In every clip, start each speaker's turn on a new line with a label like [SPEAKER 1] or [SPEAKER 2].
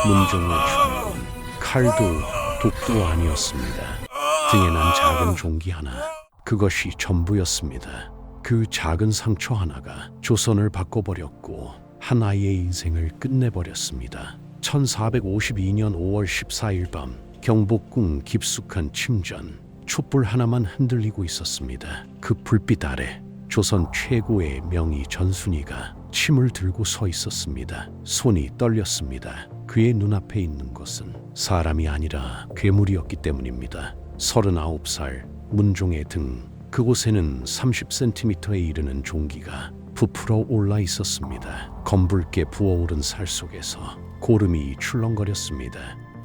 [SPEAKER 1] 문종의 죽음은 칼도 독도 아니었습니다. 등에 난 작은 종기 하나, 그것이 전부였습니다. 그 작은 상처 하나가 조선을 바꿔버렸고 한 아이의 인생을 끝내버렸습니다. 1452년 5월 14일 밤 경복궁 깊숙한 침전, 촛불 하나만 흔들리고 있었습니다. 그 불빛 아래 조선 최고의 명의 전순이가 침을 들고 서 있었습니다. 손이 떨렸습니다. 그의 눈앞에 있는 것은 사람이 아니라 괴물이었기 때문입니다. 39살 문종의 등, 그곳에는 30cm에 이르는 종기가 부풀어 올라 있었습니다. 검붉게 부어오른 살 속에서 고름이 출렁거렸습니다.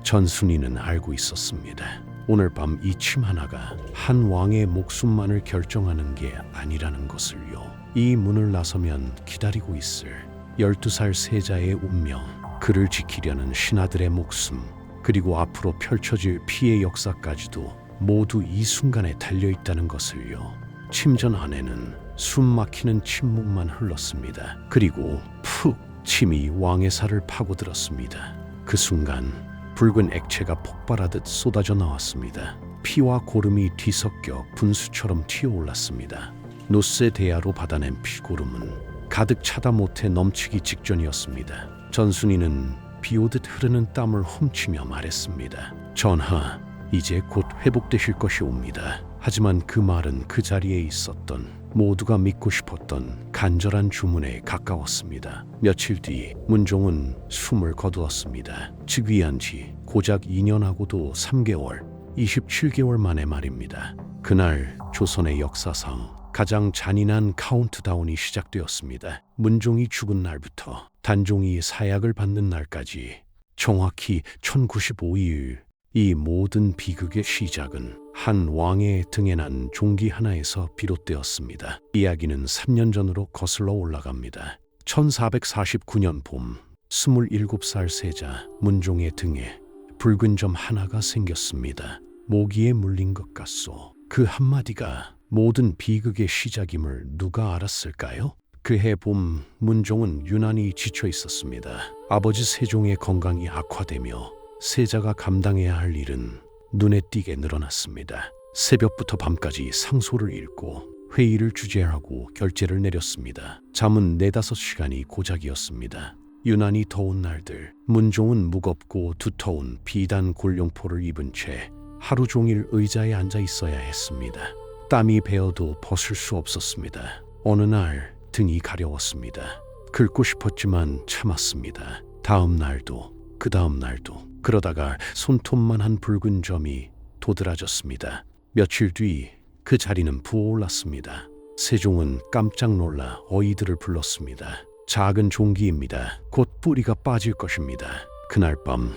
[SPEAKER 1] 전순이는 알고 있었습니다. 오늘 밤 이 침 하나가 한 왕의 목숨만을 결정하는 게 아니라는 것을요. 이 문을 나서면 기다리고 있을 12살 세자의 운명, 그를 지키려는 신하들의 목숨, 그리고 앞으로 펼쳐질 피해 역사까지도 모두 이 순간에 달려있다는 것을요. 침전 안에는 숨 막히는 침묵만 흘렀습니다. 그리고 푹 침이 왕의 살을 파고들었습니다. 그 순간 붉은 액체가 폭발하듯 쏟아져 나왔습니다. 피와 고름이 뒤섞여 분수처럼 튀어올랐습니다. 노쇠 대야로 받아낸 피고름은 가득 차다 못해 넘치기 직전이었습니다. 전순이는 비오듯 흐르는 땀을 훔치며 말했습니다. 전하, 이제 곧 회복되실 것이 옵니다. 하지만 그 말은 그 자리에 있었던 모두가 믿고 싶었던 간절한 주문에 가까웠습니다. 며칠 뒤 문종은 숨을 거두었습니다. 즉위한 지 고작 2년하고도 3개월, 27개월 만에 말입니다. 그날 조선의 역사상 가장 잔인한 카운트다운이 시작되었습니다. 문종이 죽은 날부터 단종이 사약을 받는 날까지 정확히 1095일, 이 모든 비극의 시작은 한 왕의 등에 난 종기 하나에서 비롯되었습니다. 이야기는 3년 전으로 거슬러 올라갑니다. 1449년 봄, 27살 세자 문종의 등에 붉은 점 하나가 생겼습니다. 모기에 물린 것 같소. 그 한마디가 모든 비극의 시작임을 누가 알았을까요? 그해 봄, 문종은 유난히 지쳐 있었습니다. 아버지 세종의 건강이 악화되며 세자가 감당해야 할 일은 눈에 띄게 늘어났습니다. 새벽부터 밤까지 상소를 읽고 회의를 주재하고 결재를 내렸습니다. 잠은 4-5시간이 고작이었습니다. 유난히 더운 날들, 문종은 무겁고 두터운 비단 골룡포를 입은 채 하루 종일 의자에 앉아 있어야 했습니다. 땀이 배어도 벗을 수 없었습니다. 어느 날 등이 가려웠습니다. 긁고 싶었지만 참았습니다. 다음 날도, 그 다음 날도. 그러다가 손톱만한 붉은 점이 도드라졌습니다. 며칠 뒤 그 자리는 부어올랐습니다. 세종은 깜짝 놀라 어이들을 불렀습니다. 작은 종기입니다. 곧 뿌리가 빠질 것입니다. 그날 밤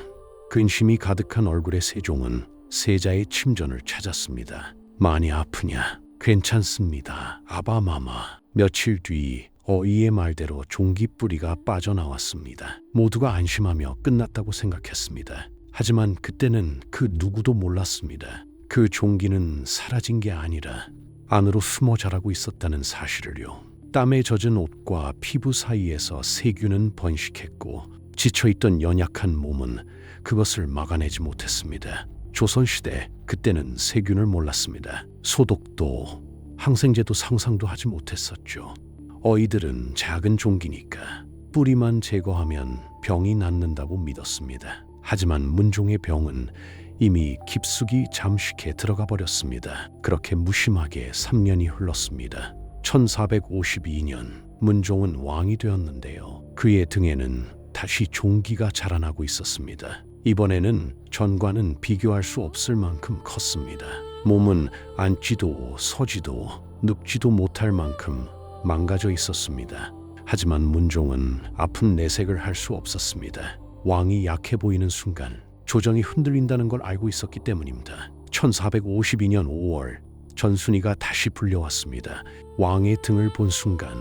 [SPEAKER 1] 근심이 가득한 얼굴의 세종은 세자의 침전을 찾았습니다. 많이 아프냐? 괜찮습니다. 아바마마. 며칠 뒤 어이의 말대로 종기 뿌리가 빠져나왔습니다. 모두가 안심하며 끝났다고 생각했습니다. 하지만 그때는 그 누구도 몰랐습니다. 그 종기는 사라진 게 아니라 안으로 숨어 자라고 있었다는 사실을요. 땀에 젖은 옷과 피부 사이에서 세균은 번식했고 지쳐있던 연약한 몸은 그것을 막아내지 못했습니다. 조선시대, 그때는 세균을 몰랐습니다. 소독도 항생제도 상상도 하지 못했었죠. 어이들은 작은 종기니까 뿌리만 제거하면 병이 낫는다고 믿었습니다. 하지만 문종의 병은 이미 깊숙이 잠식해 들어가 버렸습니다. 그렇게 무심하게 3년이 흘렀습니다. 1452년 문종은 왕이 되었는데요. 그의 등에는 다시 종기가 자라나고 있었습니다. 이번에는 전과는 비교할 수 없을 만큼 컸습니다. 몸은 앉지도 서지도 눕지도 못할 만큼 망가져 있었습니다. 하지만 문종은 아픈 내색을 할 수 없었습니다. 왕이 약해 보이는 순간 조정이 흔들린다는 걸 알고 있었기 때문입니다. 1452년 5월 전순이가 다시 불려왔습니다. 왕의 등을 본 순간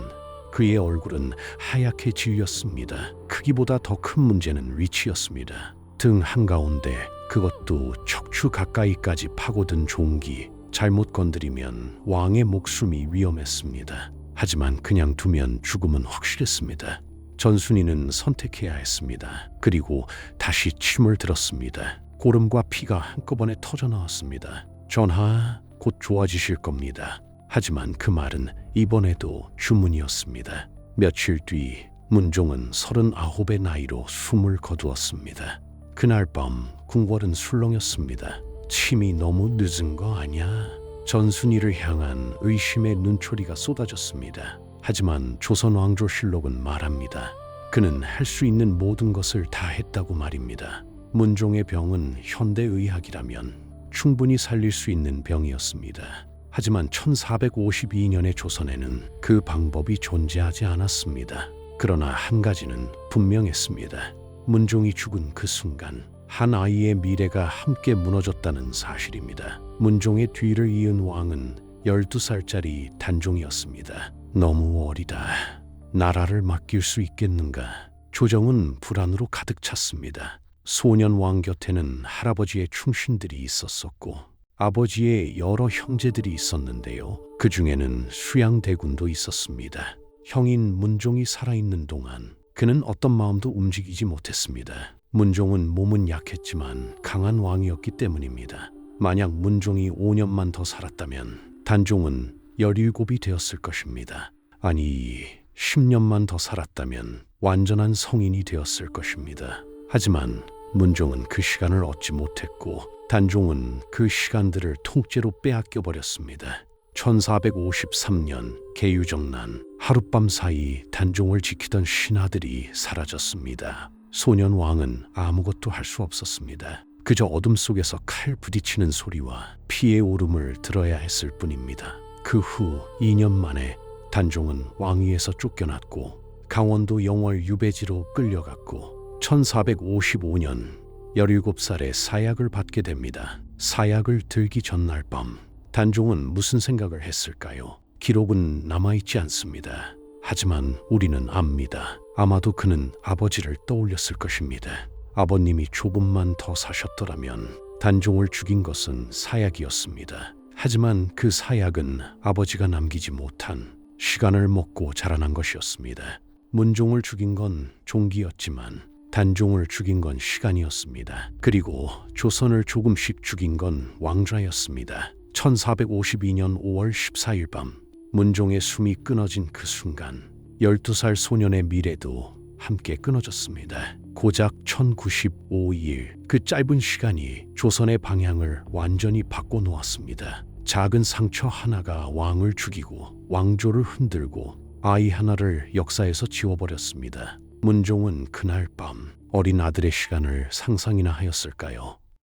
[SPEAKER 1] 그의 얼굴은 하얗게 지었습니다. 크기보다 더 큰 문제는 위치였습니다. 등 한가운데, 그것도 척추 가까이까지 파고든 종기, 잘못 건드리면 왕의 목숨이 위험했습니다. 하지만 그냥 두면 죽음은 확실했습니다. 전순이는 선택해야 했습니다. 그리고 다시 침을 들었습니다. 고름과 피가 한꺼번에 터져 나왔습니다. 전하, 곧 좋아지실 겁니다. 하지만 그 말은 이번에도 주문이었습니다. 며칠 뒤 문종은 39의 나이로 숨을 거두었습니다. 그날 밤 궁궐은 술렁였습니다. 침이 너무 늦은 거 아냐? 전순이를 향한 의심의 눈초리가 쏟아졌습니다. 하지만 조선왕조실록은 말합니다. 그는 할 수 있는 모든 것을 다 했다고 말입니다. 문종의 병은 현대의학이라면 충분히 살릴 수 있는 병이었습니다. 하지만 1452년의 조선에는 그 방법이 존재하지 않았습니다. 그러나 한 가지는 분명했습니다. 문종이 죽은 그 순간 한 아이의 미래가 함께 무너졌다는 사실입니다. 문종의 뒤를 이은 왕은 12살짜리 단종이었습니다. 너무 어리다. 나라를 맡길 수 있겠는가? 조정은 불안으로 가득 찼습니다. 소년 왕 곁에는 할아버지의 충신들이 있었었고 아버지의 여러 형제들이 있었는데요. 그 중에는 수양대군도 있었습니다. 형인 문종이 살아있는 동안 그는 어떤 마음도 움직이지 못했습니다. 문종은 몸은 약했지만 강한 왕이었기 때문입니다. 만약 문종이 5년만 더 살았다면 단종은 17이 되었을 것입니다. 아니, 10년만 더 살았다면 완전한 성인이 되었을 것입니다. 하지만 문종은 그 시간을 얻지 못했고 단종은 그 시간들을 통째로 빼앗겨 버렸습니다. 1453년 개유정난, 하룻밤 사이 단종을 지키던 신하들이 사라졌습니다. 소년 왕은 아무것도 할 수 없었습니다. 그저 어둠 속에서 칼 부딪히는 소리와 피의 오름을 들어야 했을 뿐입니다. 그 후 2년 만에 단종은 왕위에서 쫓겨났고 강원도 영월 유배지로 끌려갔고 1455년 17살에 사약을 받게 됩니다. 사약을 들기 전날 밤 단종은 무슨 생각을 했을까요? 기록은 남아있지 않습니다. 하지만 우리는 압니다. 아마도 그는 아버지를 떠올렸을 것입니다. 아버님이 조금만 더 사셨더라면 단종을 죽인 것은 사약이었습니다. 하지만 그 사약은 아버지가 남기지 못한 시간을 먹고 자라난 것이었습니다. 문종을 죽인 건 종기였지만 단종을 죽인 건 시간이었습니다. 그리고 조선을 조금씩 죽인 건 왕좌였습니다. 1452년 5월 14일 밤 문종의 숨이 끊어진 그 순간 12살 소년의 미래도 함께 끊어졌습니다. 고작 1095일, 그 짧은 시간이 조선의 방향을 완전히 바꿔놓았습니다. 작은 상처 하나가 왕을 죽이고 왕조를 흔들고 아이 하나를 역사에서 지워버렸습니다. 문종은 그날 밤 어린 아들의 시간을 상상이나 하였을까요?